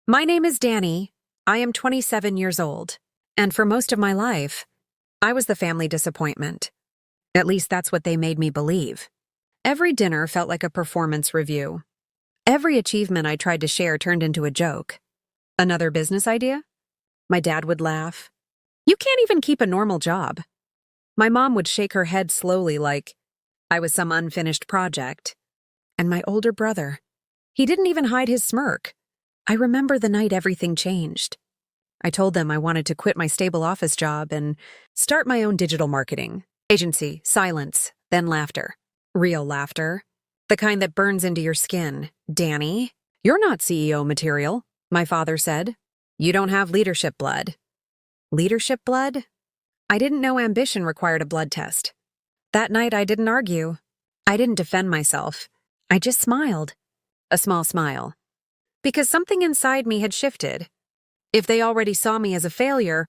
My name is Danny. I am 27 years old. And for most of my life, I was the family disappointment. At least that's what they made me believe. Every dinner felt like a performance review. Every achievement I tried to share turned into a joke. Another business idea? My dad would laugh. You can't even keep a normal job. My mom would shake her head slowly like I was some unfinished project. And my older brother, he didn't even hide his smirk. I remember the night everything changed. I told them I wanted to quit my stable office job and start my own digital marketing agency. Silence, then laughter. Real laughter. The kind that burns into your skin. Danny, you're not CEO material, my father said. You don't have leadership blood. Leadership blood? I didn't know ambition required a blood test. That night I didn't argue. I didn't defend myself. I just smiled. A small smile. Because something inside me had shifted. If they already saw me as a failure,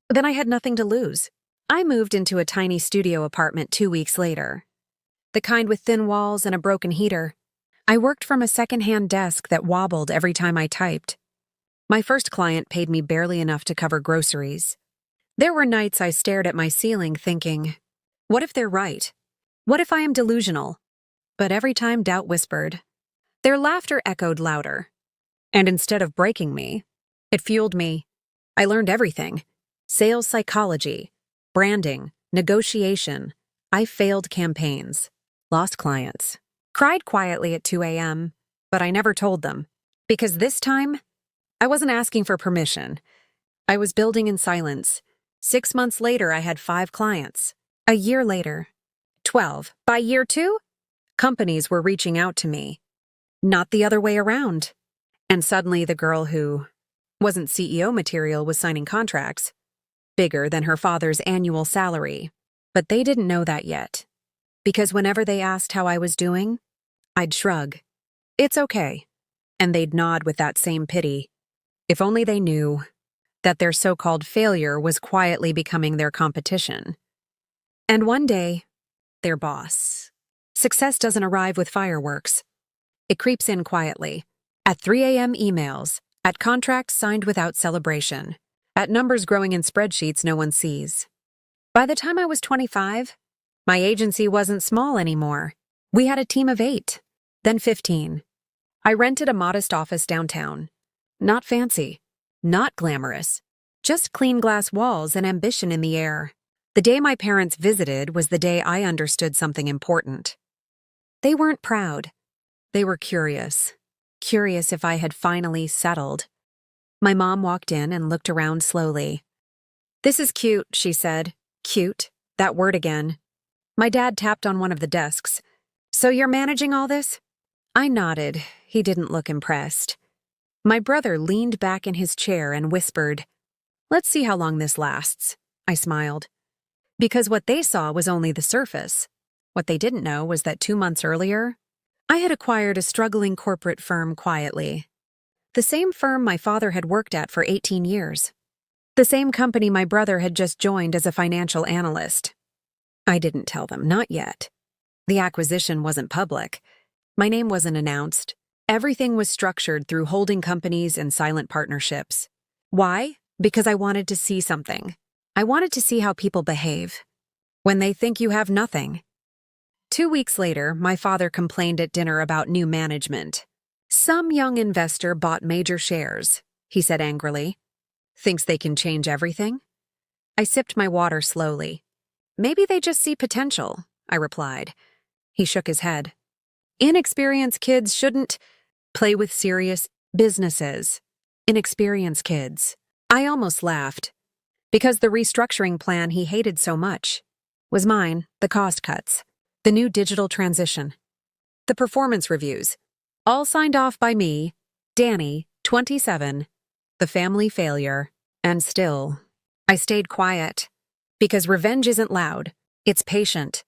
then I had nothing to lose. I moved into a tiny studio apartment 2 weeks later. The kind with thin walls and a broken heater. I worked from a second-hand desk that wobbled every time I typed. My first client paid me barely enough to cover groceries. There were nights I stared at my ceiling thinking, what if they're right? What if I am delusional? But every time doubt whispered, their laughter echoed louder. And instead of breaking me, it fueled me. I learned everything. Sales psychology, branding, negotiation. I failed campaigns, lost clients, cried quietly at 2 a.m., but I never told them. Because this time, I wasn't asking for permission. I was building in silence. 6 months later, I had 5 clients. A year later, 12. By year 2, companies were reaching out to me. Not the other way around. And suddenly the girl who wasn't CEO material was signing contracts, bigger than her father's annual salary. But they didn't know that yet. Because whenever they asked how I was doing, I'd shrug. It's okay. And they'd nod with that same pity. If only they knew that their so-called failure was quietly becoming their competition. And one day, their boss. Success doesn't arrive with fireworks. It creeps in quietly. At 3 a.m. emails, at contracts signed without celebration, at numbers growing in spreadsheets no one sees. By the time I was 25, my agency wasn't small anymore. We had a team of 8, then 15. I rented a modest office downtown. Not fancy, not glamorous, just clean glass walls and ambition in the air. The day my parents visited was the day I understood something important. They weren't proud. They were curious. Curious if I had finally settled. My mom walked in and looked around slowly. This is cute, she said. Cute, that word again. My dad tapped on one of the desks. So you're managing all this? I nodded. He didn't look impressed. My brother leaned back in his chair and whispered, let's see how long this lasts. I smiled. Because what they saw was only the surface. What they didn't know was that 2 months earlier, I had acquired a struggling corporate firm quietly. The same firm my father had worked at for 18 years. The same company my brother had just joined as a financial analyst. I didn't tell them, not yet. The acquisition wasn't public. My name wasn't announced. Everything was structured through holding companies and silent partnerships. Why? Because I wanted to see something. I wanted to see how people behave when they think you have nothing. 2 weeks later, my father complained at dinner about new management. Some young investor bought major shares, he said angrily. Thinks they can change everything? I sipped my water slowly. Maybe they just see potential, I replied. He shook his head. Inexperienced kids shouldn't play with serious businesses. Inexperienced kids. I almost laughed. Because the restructuring plan he hated so much was mine, the cost cuts. The new digital transition. The performance reviews. All signed off by me, Danny, 27, the family failure. And still, I stayed quiet. Because revenge isn't loud, it's patient.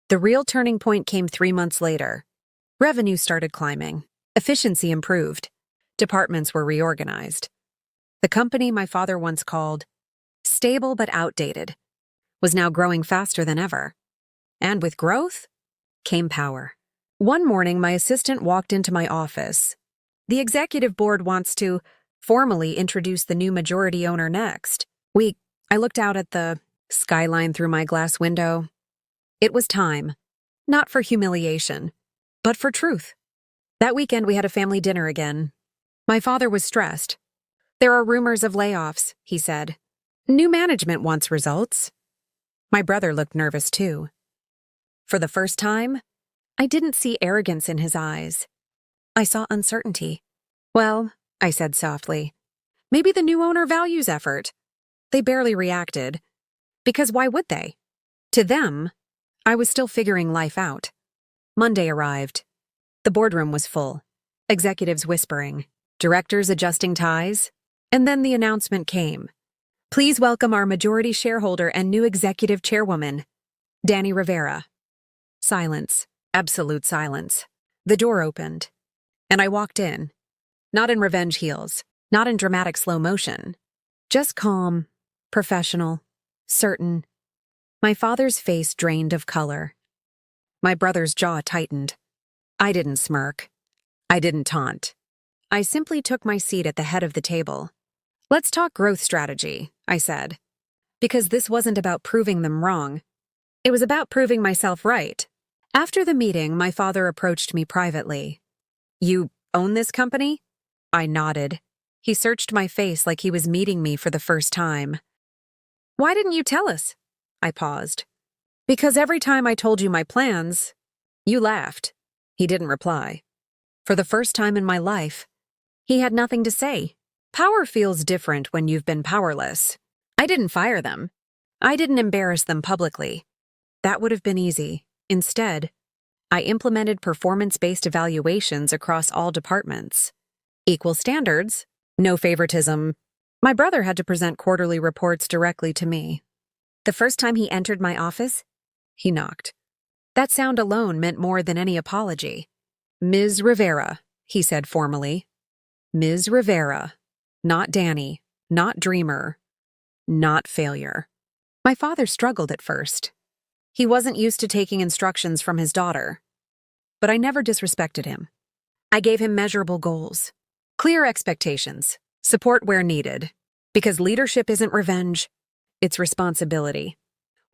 The real turning point came 3 months later. Revenue started climbing. Efficiency improved. Departments were reorganized. The company my father once called stable but outdated was now growing faster than ever. And with growth came power. One morning, my assistant walked into my office. The executive board wants to formally introduce the new majority owner next week. I looked out at the skyline through my glass window. It was time, not for humiliation, but for truth. That weekend we had a family dinner again. My father was stressed. There are rumors of layoffs, he said. New management wants results. My brother looked nervous too. For the first time, I didn't see arrogance in his eyes. I saw uncertainty. Well, I said softly, maybe the new owner values effort. They barely reacted. Because why would they? To them, I was still figuring life out. Monday arrived. The boardroom was full. Executives whispering, directors adjusting ties, and then the announcement came. Please welcome our majority shareholder and new executive chairwoman, Danny Rivera. Silence, absolute silence. The door opened, and I walked in. Not in revenge heels, not in dramatic slow motion. Just calm, professional, certain. My father's face drained of color. My brother's jaw tightened. I didn't smirk. I didn't taunt. I simply took my seat at the head of the table. Let's talk growth strategy, I said. Because this wasn't about proving them wrong. It was about proving myself right. After the meeting, my father approached me privately. You own this company? I nodded. He searched my face like he was meeting me for the first time. Why didn't you tell us? I paused. Because every time I told you my plans, you laughed. He didn't reply. For the first time in my life, he had nothing to say. Power feels different when you've been powerless. I didn't fire them. I didn't embarrass them publicly. That would have been easy. Instead, I implemented performance-based evaluations across all departments. Equal standards, no favoritism. My brother had to present quarterly reports directly to me. The first time he entered my office, he knocked. That sound alone meant more than any apology. Ms. Rivera, he said formally. Ms. Rivera. Not Danny, not dreamer, not failure. My father struggled at first. He wasn't used to taking instructions from his daughter. But I never disrespected him. I gave him measurable goals, clear expectations, support where needed. Because leadership isn't revenge, it's responsibility.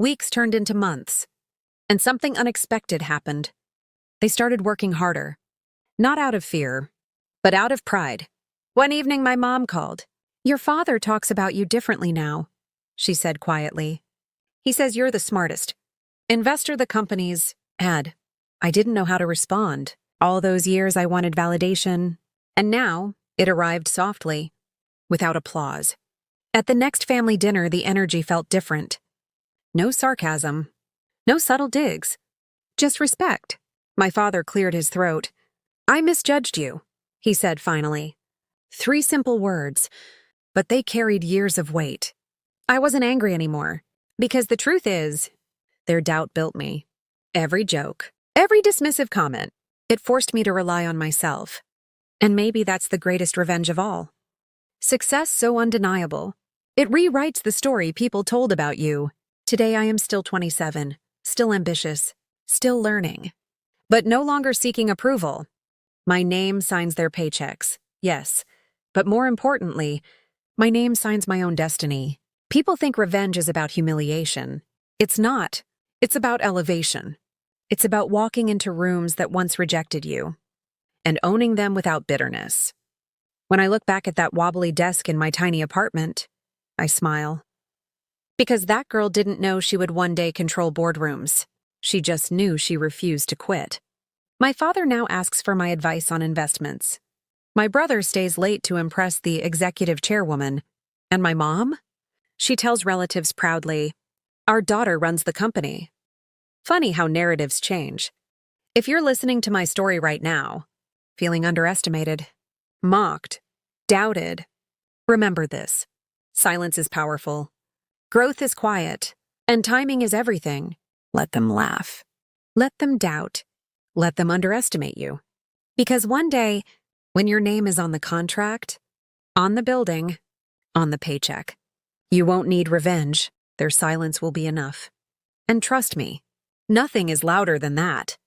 Weeks turned into months, and something unexpected happened. They started working harder, not out of fear, but out of pride. One evening my mom called. Your father talks about you differently now, she said quietly. He says you're the smartest. Investor the company's had. I didn't know how to respond. All those years I wanted validation, and now it arrived softly, without applause. At the next family dinner, the energy felt different. No sarcasm, no subtle digs, just respect. My father cleared his throat. I misjudged you, he said finally. 3 simple words, but they carried years of weight. I wasn't angry anymore, because the truth is, their doubt built me. Every joke, every dismissive comment, it forced me to rely on myself. And maybe that's the greatest revenge of all. Success so undeniable. It rewrites the story people told about you. Today I am still 27, still ambitious, still learning, but no longer seeking approval. My name signs their paychecks, yes, but more importantly, my name signs my own destiny. People think revenge is about humiliation. It's not. It's about elevation. It's about walking into rooms that once rejected you and owning them without bitterness. When I look back at that wobbly desk in my tiny apartment, I smile. Because that girl didn't know she would one day control boardrooms. She just knew she refused to quit. My father now asks for my advice on investments. My brother stays late to impress the executive chairwoman. And my mom? She tells relatives proudly, our daughter runs the company. Funny how narratives change. If you're listening to my story right now, feeling underestimated, mocked, doubted, remember this. Silence is powerful. Growth is quiet. And timing is everything. Let them laugh. Let them doubt. Let them underestimate you. Because one day, when your name is on the contract, on the building, on the paycheck, you won't need revenge. Their silence will be enough. And trust me, nothing is louder than that.